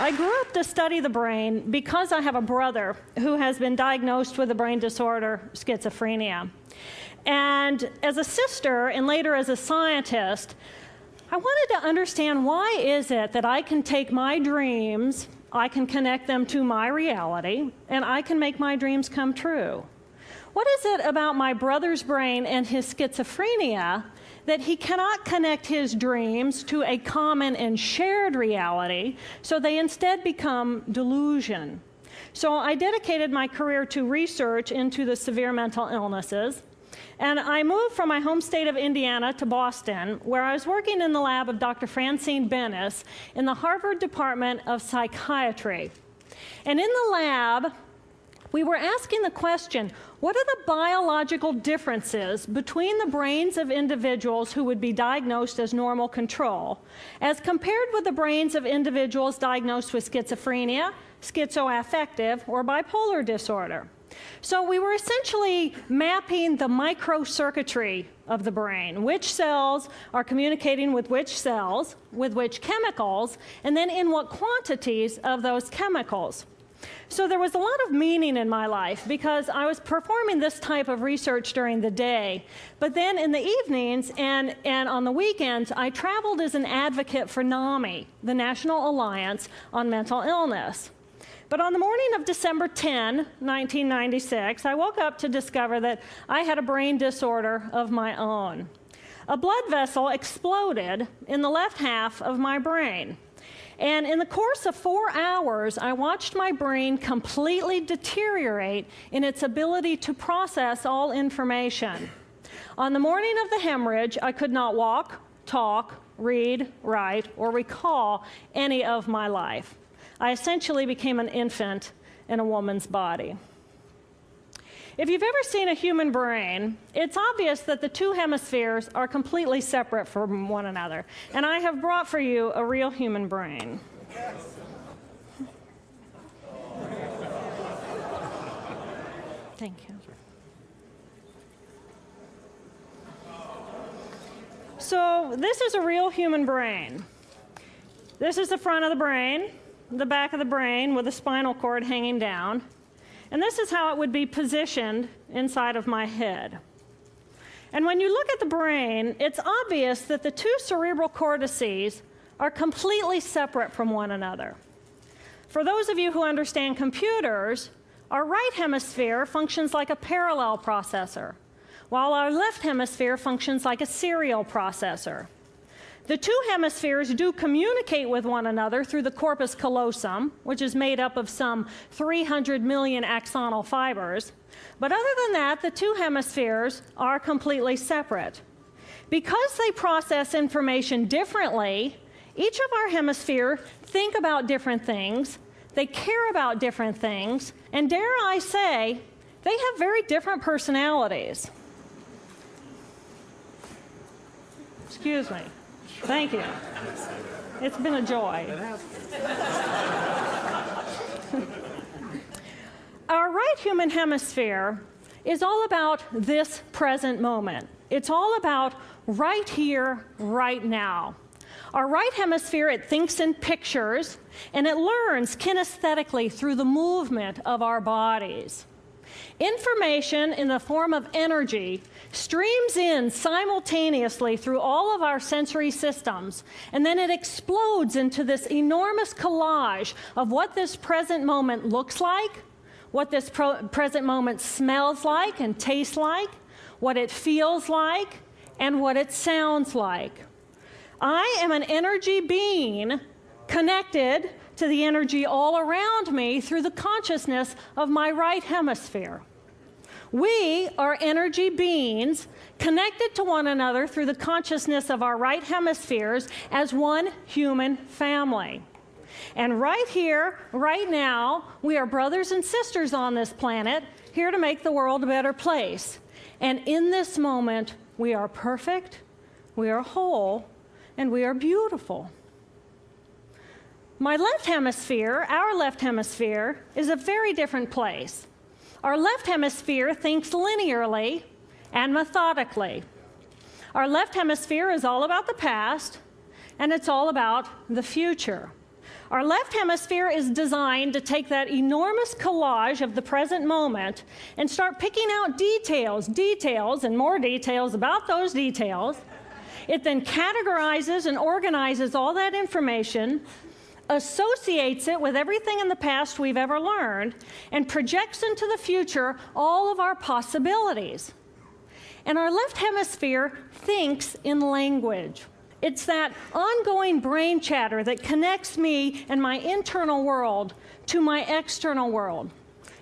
I grew up to study the brain because I have a brother who has been diagnosed with a brain disorder, schizophrenia. And as a sister, and later as a scientist, I wanted to understand, why is it that I can take my dreams, I can connect them to my reality, and I can make my dreams come true? What is it about my brother's brain and his schizophrenia that he cannot connect his dreams to a common and shared reality, so they instead become delusion? So I dedicated my career to research into the severe mental illnesses, and I moved from my home state of Indiana to Boston, where I was working in the lab of Dr. Francine Bennis in the Harvard Department of Psychiatry. And in the lab, we were asking the question, what are the biological differences between the brains of individuals who would be diagnosed as normal control, as compared with the brains of individuals diagnosed with schizophrenia, schizoaffective, or bipolar disorder? So we were essentially mapping the microcircuitry of the brain, which cells are communicating with which cells, with which chemicals, and then in what quantities of those chemicals. So there was a lot of meaning in my life because I was performing this type of research during the day. But then in the evenings and on the weekends, I traveled as an advocate for NAMI, the National Alliance on Mental Illness. But on the morning of December 10, 1996, I woke up to discover that I had a brain disorder of my own. A blood vessel exploded in the left half of my brain. And in the course of 4 hours, I watched my brain completely deteriorate in its ability to process all information. On the morning of the hemorrhage, I could not walk, talk, read, write, or recall any of my life. I essentially became an infant in a woman's body. If you've ever seen a human brain, it's obvious that the two hemispheres are completely separate from one another. And I have brought for you a real human brain. Thank you. So this is a real human brain. This is the front of the brain, the back of the brain with the spinal cord hanging down. And this is how it would be positioned inside of my head. And when you look at the brain, it's obvious that the two cerebral cortices are completely separate from one another. For those of you who understand computers, our right hemisphere functions like a parallel processor, while our left hemisphere functions like a serial processor. The two hemispheres do communicate with one another through the corpus callosum, which is made up of some 300 million axonal fibers. But other than that, the two hemispheres are completely separate. Because they process information differently, each of our hemispheres think about different things, they care about different things, and dare I say, they have very different personalities. Excuse me. Thank you. It's been a joy. Our right human hemisphere is all about this present moment. It's all about right here, right now. Our right hemisphere, it thinks in pictures, and it learns kinesthetically through the movement of our bodies. Information in the form of energy streams in simultaneously through all of our sensory systems, and then it explodes into this enormous collage of what this present moment looks like, what this present moment smells like and tastes like, what it feels like, and what it sounds like. I am an energy being connected to the energy all around me through the consciousness of my right hemisphere. We are energy beings connected to one another through the consciousness of our right hemispheres as one human family. And right here, right now, we are brothers and sisters on this planet, here to make the world a better place. And in this moment, we are perfect, we are whole, and we are beautiful. My left hemisphere, our left hemisphere, is a very different place. Our left hemisphere thinks linearly and methodically. Our left hemisphere is all about the past, and it's all about the future. Our left hemisphere is designed to take that enormous collage of the present moment and start picking out details, and more details about those details. It then categorizes and organizes all that information, associates it with everything in the past we've ever learned, and projects into the future all of our possibilities. And our left hemisphere thinks in language. It's that ongoing brain chatter that connects me and my internal world to my external world.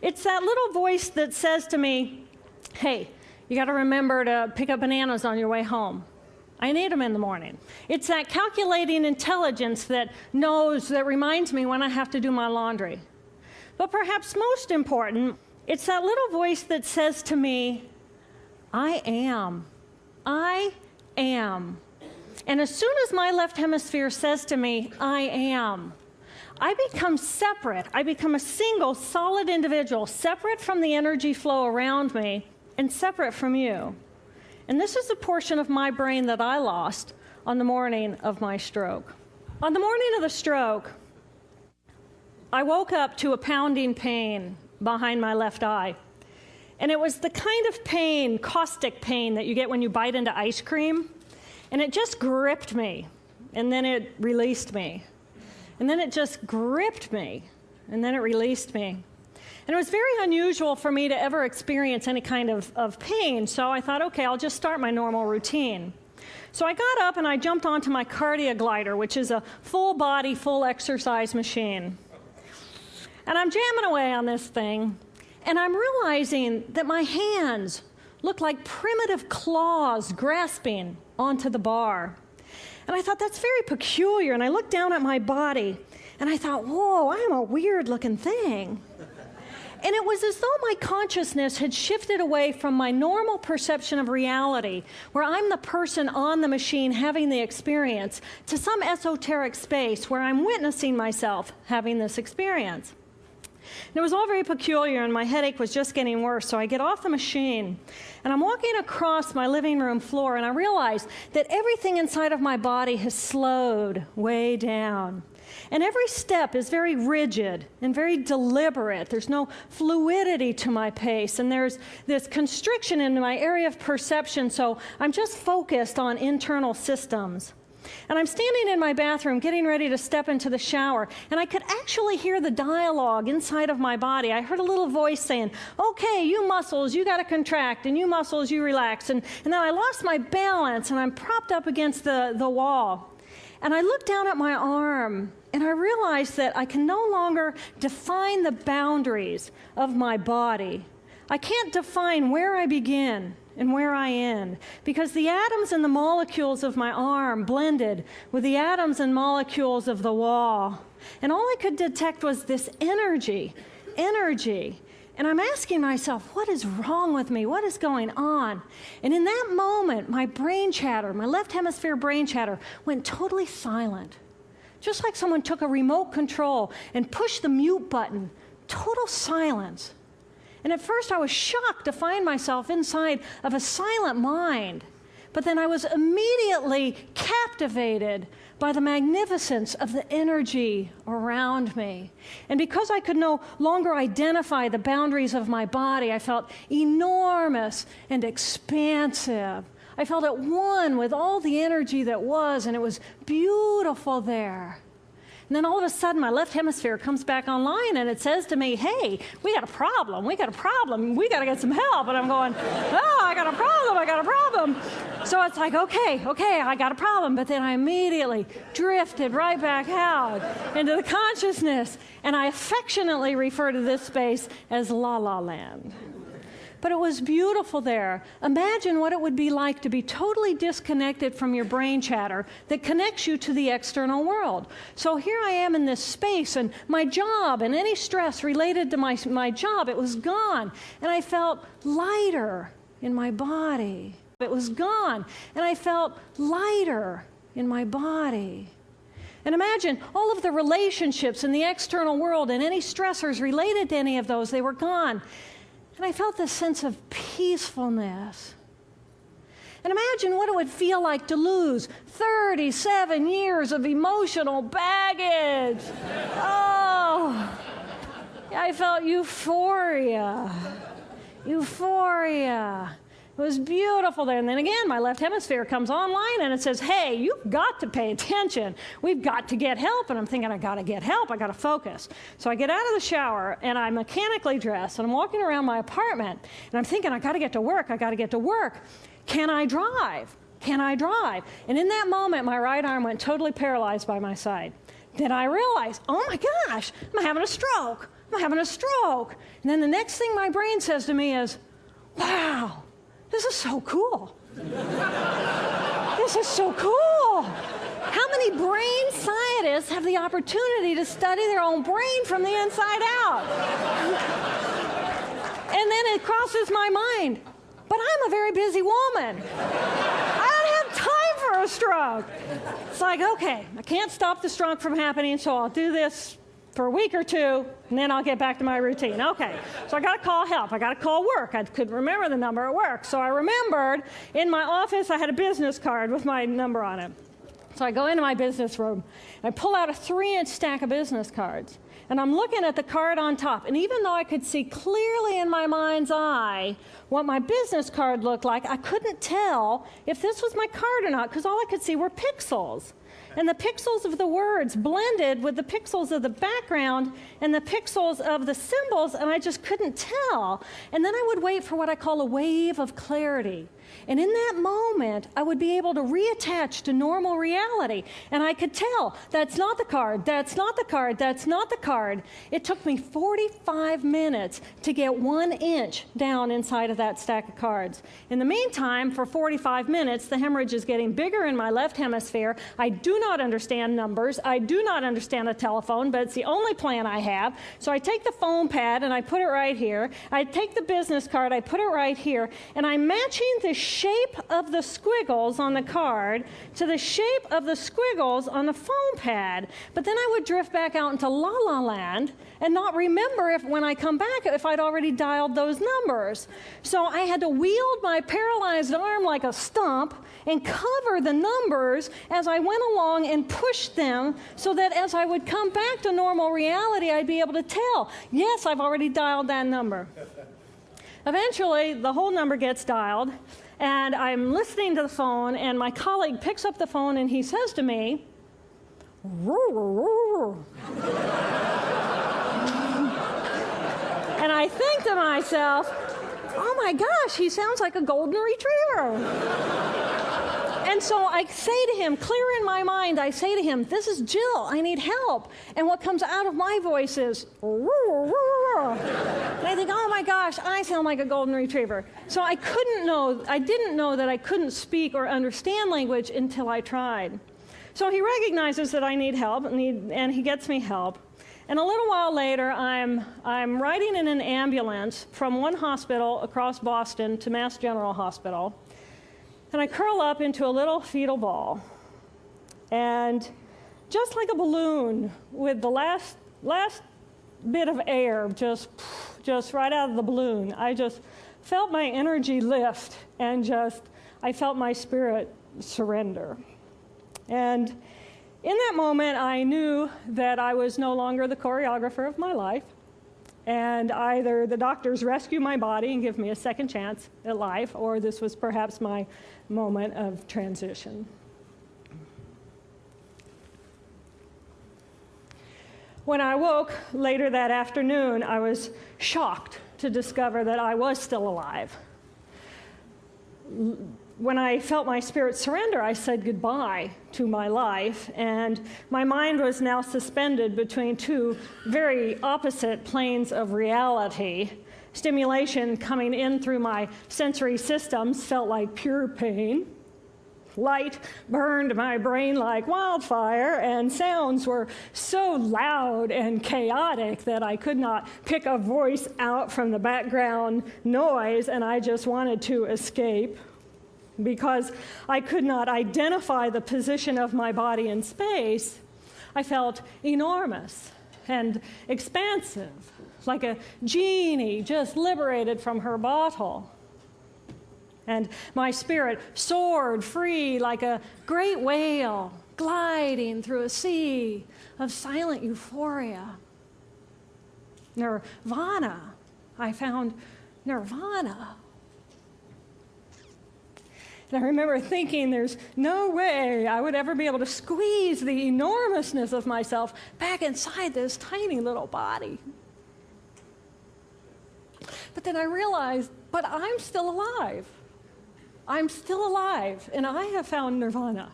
It's that little voice that says to me, hey, you got to remember to pick up bananas on your way home. I need them in the morning. It's that calculating intelligence that reminds me when I have to do my laundry. But perhaps most important, it's that little voice that says to me, I am. I am. And as soon as my left hemisphere says to me, I am, I become separate. I become a single, solid individual, separate from the energy flow around me and separate from you. And this is the portion of my brain that I lost on the morning of my stroke. On the morning of the stroke, I woke up to a pounding pain behind my left eye. And it was the kind of pain, caustic pain, that you get when you bite into ice cream. And it just gripped me, and then it released me. And then it just gripped me, and then it released me. And it was very unusual for me to ever experience any kind of pain, so I thought, okay, I'll just start my normal routine. So I got up and I jumped onto my cardio glider, which is a full body, full exercise machine. And I'm jamming away on this thing, and I'm realizing that my hands look like primitive claws grasping onto the bar. And I thought, that's very peculiar. And I looked down at my body, and I thought, whoa, I'm a weird-looking thing. And it was as though my consciousness had shifted away from my normal perception of reality, where I'm the person on the machine having the experience, to some esoteric space where I'm witnessing myself having this experience. And it was all very peculiar, and my headache was just getting worse. So I get off the machine, and I'm walking across my living room floor, and I realize that everything inside of my body has slowed way down. And every step is very rigid and very deliberate. There's no fluidity to my pace, and there's this constriction in my area of perception, so I'm just focused on internal systems. And I'm standing in my bathroom getting ready to step into the shower, and I could actually hear the dialogue inside of my body. I heard a little voice saying, okay, you muscles, you got to contract, and you muscles, you relax. And then I lost my balance, and I'm propped up against the wall. And I looked down at my arm, and I realized that I can no longer define the boundaries of my body. I can't define where I begin and where I end, because the atoms and the molecules of my arm blended with the atoms and molecules of the wall. And all I could detect was this energy. And I'm asking myself, what is wrong with me? What is going on? And in that moment, my brain chatter, my left hemisphere brain chatter, went totally silent. Just like someone took a remote control and pushed the mute button. Total silence. And at first I was shocked to find myself inside of a silent mind. But then I was immediately captivated by the magnificence of the energy around me. And because I could no longer identify the boundaries of my body, I felt enormous and expansive. I felt at one with all the energy that was, and it was beautiful there. And then all of a sudden, my left hemisphere comes back online, and it says to me, hey, we got a problem, we got to get some help. And I'm going, oh, I got a problem. So it's like, okay, I got a problem. But then I immediately drifted right back out into the consciousness, and I affectionately refer to this space as La La Land. But it was beautiful there. Imagine what it would be like to be totally disconnected from your brain chatter that connects you to the external world. So here I am in this space, and my job and any stress related to my job, it was gone. And I felt lighter in my body. It was gone. And I felt lighter in my body. And imagine all of the relationships in the external world and any stressors related to any of those, they were gone. And I felt this sense of peacefulness. And imagine what it would feel like to lose 37 years of emotional baggage. Oh, I felt euphoria. Euphoria. It was beautiful there. And then again, my left hemisphere comes online and it says, hey, you've got to pay attention. We've got to get help. And I'm thinking, I got to get help. I got to focus. So I get out of the shower and I'm mechanically dressed and I'm walking around my apartment and I'm thinking, I got to get to work. I got to get to work. Can I drive? Can I drive? And in that moment, my right arm went totally paralyzed by my side. Then I realized, oh my gosh, I'm having a stroke. I'm having a stroke. And then the next thing my brain says to me is, wow, this is so cool. This is so cool. How many brain scientists have the opportunity to study their own brain from the inside out? And then it crosses my mind, but I'm a very busy woman. I don't have time for a stroke. It's like, okay, I can't stop the stroke from happening, so I'll do this for a week or two, and then I'll get back to my routine. Okay, so I got to call help. I got to call work. I couldn't remember the number at work. So I remembered in my office I had a business card with my number on it. So I go into my business room. I pull out a 3-inch stack of business cards. And I'm looking at the card on top. And even though I could see clearly in my mind's eye what my business card looked like, I couldn't tell if this was my card or not, because all I could see were pixels. And the pixels of the words blended with the pixels of the background and the pixels of the symbols, and I just couldn't tell. And then I would wait for what I call a wave of clarity. And in that moment, I would be able to reattach to normal reality. And I could tell, that's not the card, that's not the card, that's not the card. It took me 45 minutes to get 1 inch down inside of that stack of cards. In the meantime, for 45 minutes, the hemorrhage is getting bigger in my left hemisphere. I do not understand numbers. I do not understand a telephone, but it's the only plan I have. So I take the foam pad and I put it right here. I take the business card, I put it right here, and I'm matching the shape of the squiggles on the card to the shape of the squiggles on the foam pad. But then I would drift back out into la-la land and not remember if when I come back if I'd already dialed those numbers. So I had to wield my paralyzed arm like a stump and cover the numbers as I went along and push them so that as I would come back to normal reality, I'd be able to tell, yes, I've already dialed that number. Eventually, the whole number gets dialed, and I'm listening to the phone, and my colleague picks up the phone, and he says to me, and I think to myself, oh my gosh, he sounds like a golden retriever. And so I say to him, clear in my mind, I say to him, this is Jill, I need help. And what comes out of my voice is, and I think, oh my gosh, I sound like a golden retriever. So I didn't know that I couldn't speak or understand language until I tried. So he recognizes that I need help, and he gets me help. And a little while later, I'm riding in an ambulance from one hospital across Boston to Mass General Hospital. And I curl up into a little fetal ball. And just like a balloon with the last bit of air just right out of the balloon, I just felt my energy lift and I felt my spirit surrender. And in that moment, I knew that I was no longer the choreographer of my life. And either the doctors rescue my body and give me a second chance at life, or this was perhaps my moment of transition. When I woke later that afternoon, I was shocked to discover that I was still alive. When I felt my spirit surrender, I said goodbye to my life, and my mind was now suspended between two very opposite planes of reality. Stimulation coming in through my sensory systems felt like pure pain. Light burned my brain like wildfire, and sounds were so loud and chaotic that I could not pick a voice out from the background noise, and I just wanted to escape. Because I could not identify the position of my body in space, I felt enormous and expansive, like a genie just liberated from her bottle. And my spirit soared free like a great whale gliding through a sea of silent euphoria. Nirvana. I found nirvana. And I remember thinking there's no way I would ever be able to squeeze the enormousness of myself back inside this tiny little body. But then I realized, but I'm still alive. I'm still alive, and I have found nirvana.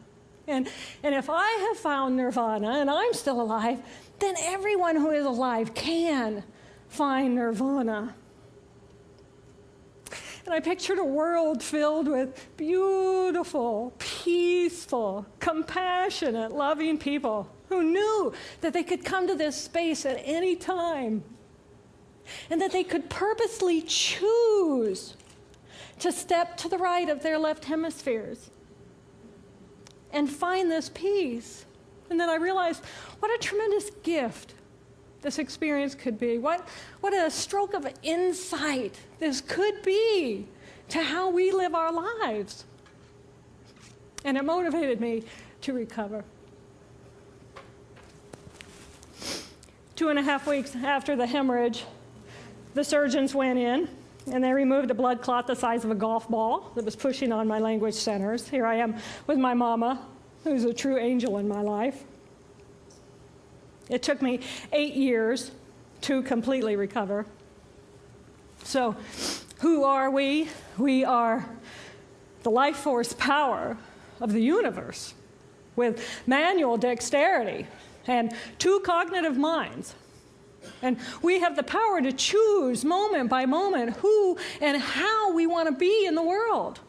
And if I have found nirvana and I'm still alive, then everyone who is alive can find nirvana. And I pictured a world filled with beautiful, peaceful, compassionate, loving people who knew that they could come to this space at any time and that they could purposely choose to step to the right of their left hemispheres and find this peace. And then I realized what a tremendous gift this experience could be. What a stroke of insight this could be to how we live our lives. And it motivated me to recover. 2.5 weeks after the hemorrhage, the surgeons went in and they removed a blood clot the size of a golf ball that was pushing on my language centers. Here I am with my mama, who's a true angel in my life. It took me 8 years to completely recover. So, who are we? We are the life force power of the universe with manual dexterity and 2 cognitive minds. And we have the power to choose moment by moment who and how we want to be in the world.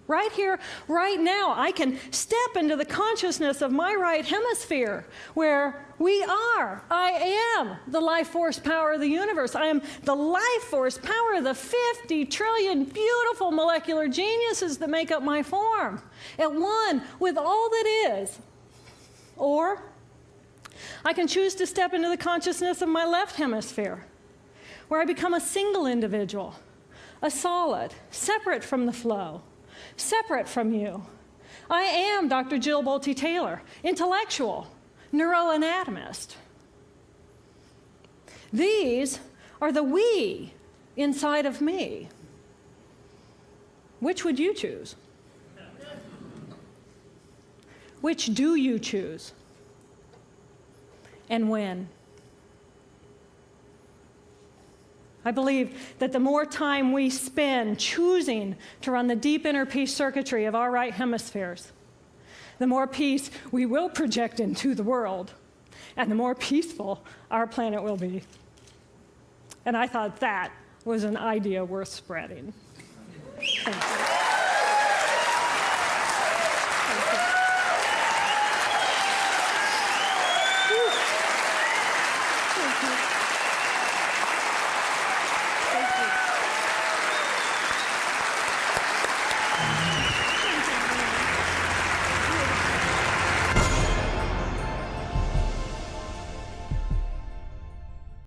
Right here, right now, I can step into the consciousness of my right hemisphere where I am the life force power of the universe. I am the life force power of the 50 trillion beautiful molecular geniuses that make up my form, at one with all that is. Or I can choose to step into the consciousness of my left hemisphere, where I become a single individual, a solid, separate from the flow, separate from you. I am Dr. Jill Bolte Taylor, intellectual, neuroanatomist. These are the we inside of me. Which would you choose? Which do you choose? And when? I believe that the more time we spend choosing to run the deep inner peace circuitry of our right hemispheres, the more peace we will project into the world, and the more peaceful our planet will be. And I thought that was an idea worth spreading.